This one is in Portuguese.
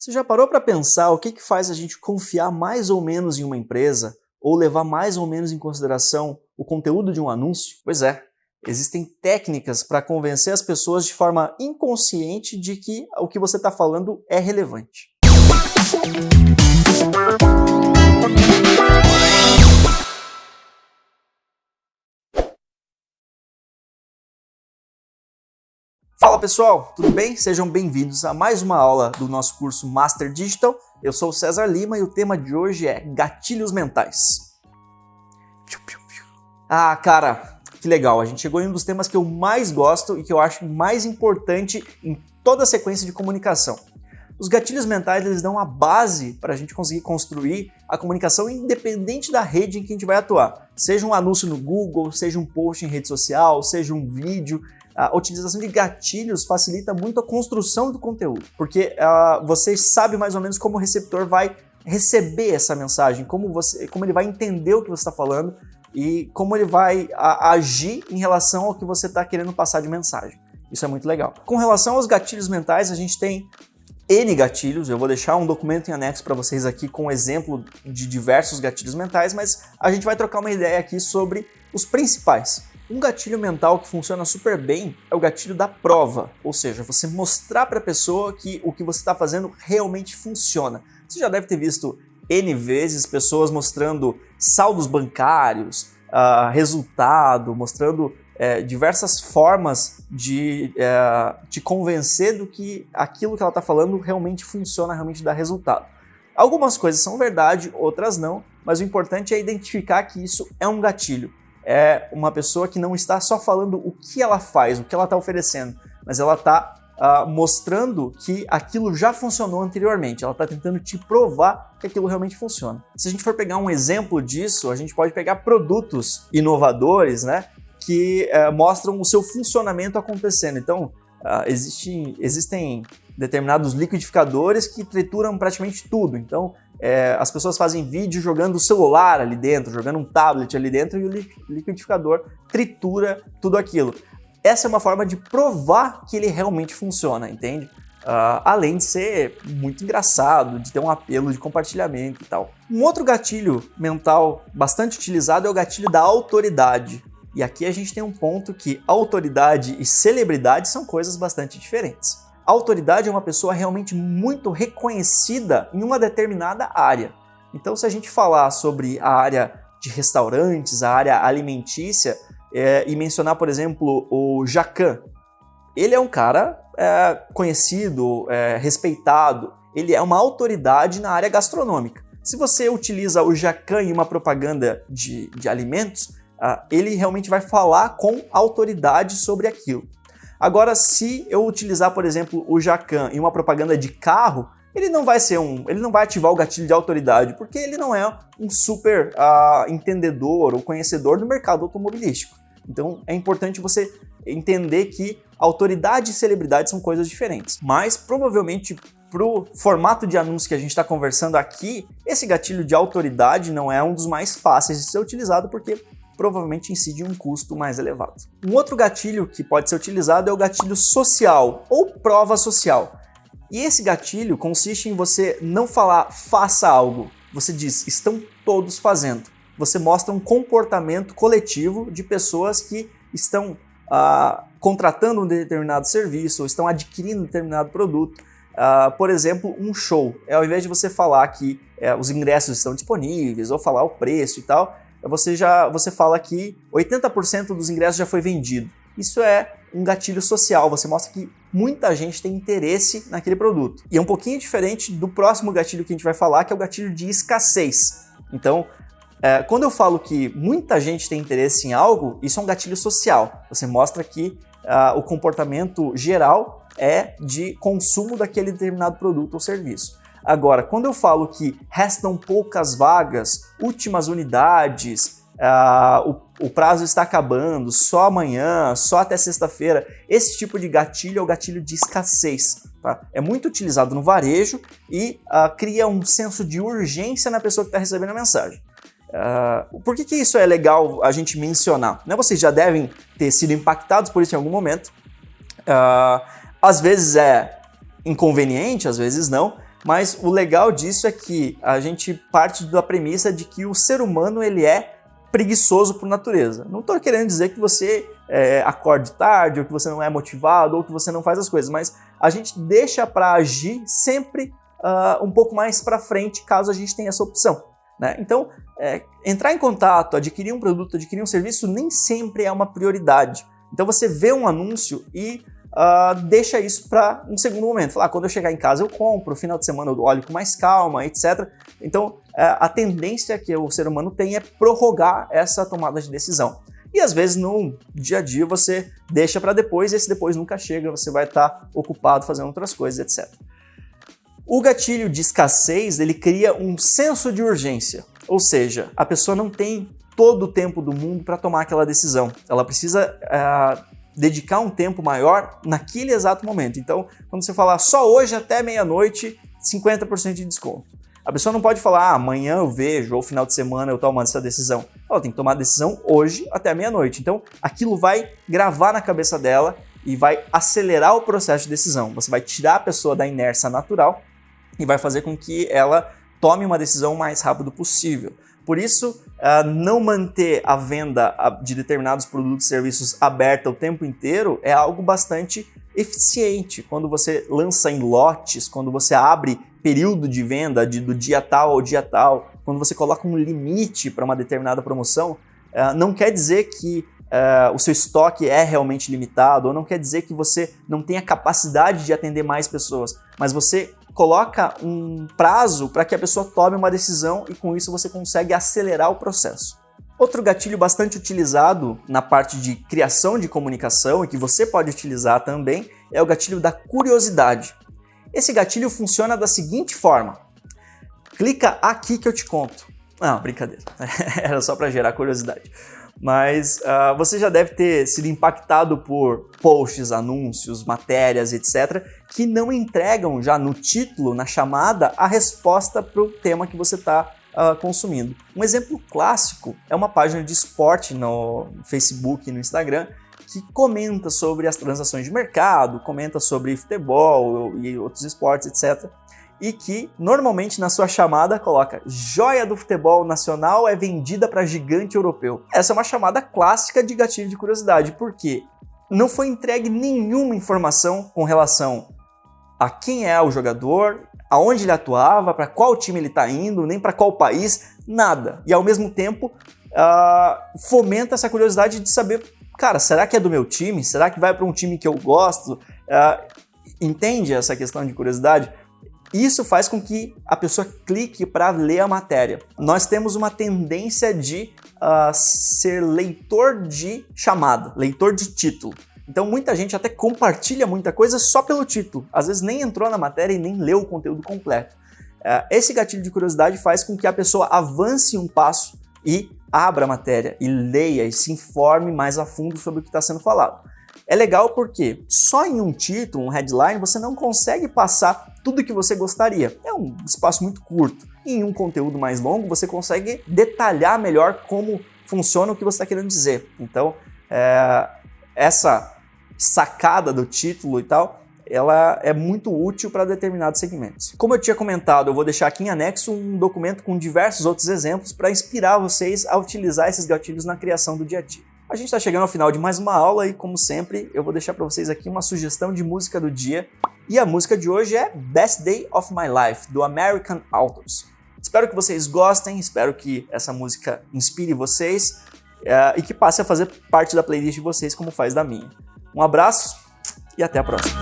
Você já parou para pensar o que faz a gente confiar mais ou menos em uma empresa ou levar mais ou menos em consideração o conteúdo de um anúncio? Pois é, existem técnicas para convencer as pessoas de forma inconsciente de que o que você está falando é relevante. Fala pessoal, tudo bem? Sejam bem-vindos a mais uma aula do nosso curso Master Digital. Eu sou o César Lima e o tema de hoje é gatilhos mentais. Ah, cara, que legal! A gente chegou em um dos temas que eu mais gosto e que eu acho mais importante em toda a sequência de comunicação. Os gatilhos mentais, eles dão a base para a gente conseguir construir a comunicação independente da rede em que a gente vai atuar. Seja um anúncio no Google, seja um post em rede social, seja um vídeo. A utilização de gatilhos facilita muito a construção do conteúdo, porque você sabe mais ou menos como o receptor vai receber essa mensagem, como ele vai entender o que você está falando e como ele vai agir em relação ao que você está querendo passar de mensagem. Isso é muito legal. Com relação aos gatilhos mentais, a gente tem N gatilhos. Eu vou deixar um documento em anexo para vocês aqui com um exemplo de diversos gatilhos mentais, mas a gente vai trocar uma ideia aqui sobre os principais. Um gatilho mental que funciona super bem é o gatilho da prova, ou seja, você mostrar para a pessoa que o que você está fazendo realmente funciona. Você já deve ter visto N vezes pessoas mostrando saldos bancários, resultado, mostrando diversas formas de te convencer do que aquilo que ela está falando realmente funciona, realmente dá resultado. Algumas coisas são verdade, outras não, mas o importante é identificar que isso é um gatilho. É uma pessoa que não está só falando o que ela faz, o que ela está oferecendo, mas ela está mostrando que aquilo já funcionou anteriormente, ela está tentando te provar que aquilo realmente funciona. Se a gente for pegar um exemplo disso, a gente pode pegar produtos inovadores, né, que mostram o seu funcionamento acontecendo. Então, existem determinados liquidificadores que trituram praticamente tudo. Então, as pessoas fazem vídeo jogando o celular ali dentro, jogando um tablet ali dentro e o liquidificador tritura tudo aquilo. Essa é uma forma de provar que ele realmente funciona, entende? Além de ser muito engraçado, de ter um apelo de compartilhamento e tal. Um outro gatilho mental bastante utilizado é o gatilho da autoridade. E aqui a gente tem um ponto que autoridade e celebridade são coisas bastante diferentes. A autoridade é uma pessoa realmente muito reconhecida em uma determinada área. Então, se a gente falar sobre a área de restaurantes, a área alimentícia, e mencionar, por exemplo, o Jacan, ele é um cara conhecido, respeitado, ele é uma autoridade na área gastronômica. Se você utiliza o Jacan em uma propaganda de alimentos, ele realmente vai falar com autoridade sobre aquilo. Agora, se eu utilizar, por exemplo, o Jacan em uma propaganda de carro, ele não vai ativar o gatilho de autoridade, porque ele não é um super entendedor ou conhecedor do mercado automobilístico. Então, é importante você entender que autoridade e celebridade são coisas diferentes. Mas, provavelmente, para o formato de anúncio que a gente está conversando aqui, esse gatilho de autoridade não é um dos mais fáceis de ser utilizado, porque provavelmente incide um custo mais elevado. Um outro gatilho que pode ser utilizado é o gatilho social ou prova social. E esse gatilho consiste em você não falar faça algo, você diz estão todos fazendo. Você mostra um comportamento coletivo de pessoas que estão contratando um determinado serviço ou estão adquirindo um determinado produto. Por exemplo, um show. Ao invés de você falar que os ingressos estão disponíveis ou falar o preço e tal, você fala que 80% dos ingressos já foi vendido. Isso é um gatilho social, você mostra que muita gente tem interesse naquele produto. E é um pouquinho diferente do próximo gatilho que a gente vai falar, que é o gatilho de escassez. Então, quando eu falo que muita gente tem interesse em algo, isso é um gatilho social. Você mostra que o comportamento geral é de consumo daquele determinado produto ou serviço. Agora, quando eu falo que restam poucas vagas, últimas unidades, o prazo está acabando, só amanhã, só até sexta-feira, esse tipo de gatilho é o gatilho de escassez. Tá? É muito utilizado no varejo e cria um senso de urgência na pessoa que está recebendo a mensagem. Por que isso é legal a gente mencionar? Né? Vocês já devem ter sido impactados por isso em algum momento. Às vezes é inconveniente, às vezes não, Mas o legal disso é que a gente parte da premissa de que o ser humano ele é preguiçoso por natureza. Não estou querendo dizer que você acorde tarde, ou que você não é motivado, ou que você não faz as coisas, mas a gente deixa para agir sempre um pouco mais para frente, caso a gente tenha essa opção, né? Então, entrar em contato, adquirir um produto, adquirir um serviço, nem sempre é uma prioridade. Então você vê um anúncio e deixa isso para um segundo momento. Falar, quando eu chegar em casa eu compro, no final de semana eu olho com mais calma, etc. Então, a tendência que o ser humano tem é prorrogar essa tomada de decisão. E às vezes no dia a dia você deixa para depois, e esse depois nunca chega, você vai estar ocupado fazendo outras coisas, etc. O gatilho de escassez, ele cria um senso de urgência, ou seja, a pessoa não tem todo o tempo do mundo para tomar aquela decisão. Ela precisa dedicar um tempo maior naquele exato momento. Então, quando você falar só hoje até meia-noite, 50% de desconto. A pessoa não pode falar, amanhã eu vejo, ou final de semana eu tomo essa decisão. Ela tem que tomar a decisão hoje até meia-noite. Então, aquilo vai gravar na cabeça dela e vai acelerar o processo de decisão. Você vai tirar a pessoa da inércia natural e vai fazer com que ela tome uma decisão o mais rápido possível. Por isso, não manter a venda de determinados produtos e serviços aberta o tempo inteiro é algo bastante eficiente. Quando você lança em lotes, quando você abre período de venda do dia tal ao dia tal, quando você coloca um limite para uma determinada promoção, não quer dizer que o seu estoque é realmente limitado, ou não quer dizer que você não tenha capacidade de atender mais pessoas, mas você coloca um prazo para que a pessoa tome uma decisão e com isso você consegue acelerar o processo. Outro gatilho bastante utilizado na parte de criação de comunicação e que você pode utilizar também é o gatilho da curiosidade. Esse gatilho funciona da seguinte forma: clica aqui que eu te conto. Não, brincadeira, era só para gerar curiosidade. Mas você já deve ter sido impactado por posts, anúncios, matérias, etc., que não entregam já no título, na chamada, a resposta para o tema que você está consumindo. Um exemplo clássico é uma página de esporte no Facebook e no Instagram que comenta sobre as transações de mercado, comenta sobre futebol e outros esportes, etc., e que normalmente na sua chamada coloca joia do futebol nacional é vendida para gigante europeu. Essa é uma chamada clássica de gatilho de curiosidade, porque não foi entregue nenhuma informação com relação a quem é o jogador, aonde ele atuava, para qual time ele está indo, nem para qual país, nada. E ao mesmo tempo fomenta essa curiosidade de saber, cara, será que é do meu time? Será que vai para um time que eu gosto? Entende essa questão de curiosidade? Isso faz com que a pessoa clique para ler a matéria. Nós temos uma tendência de ser leitor de chamada, leitor de título. Então muita gente até compartilha muita coisa só pelo título. Às vezes nem entrou na matéria e nem leu o conteúdo completo. Esse gatilho de curiosidade faz com que a pessoa avance um passo e abra a matéria, e leia e se informe mais a fundo sobre o que está sendo falado. É legal porque só em um título, um headline, você não consegue passar tudo o que você gostaria. É um espaço muito curto. Em um conteúdo mais longo, você consegue detalhar melhor como funciona o que você está querendo dizer. Então, essa sacada do título e tal, ela é muito útil para determinados segmentos. Como eu tinha comentado, eu vou deixar aqui em anexo um documento com diversos outros exemplos para inspirar vocês a utilizar esses gatilhos na criação do dia a dia. A gente está chegando ao final de mais uma aula e, como sempre, eu vou deixar para vocês aqui uma sugestão de música do dia. E a música de hoje é Best Day of My Life, do American Authors. Espero que vocês gostem, espero que essa música inspire vocês e que passe a fazer parte da playlist de vocês como faz da minha. Um abraço e até a próxima.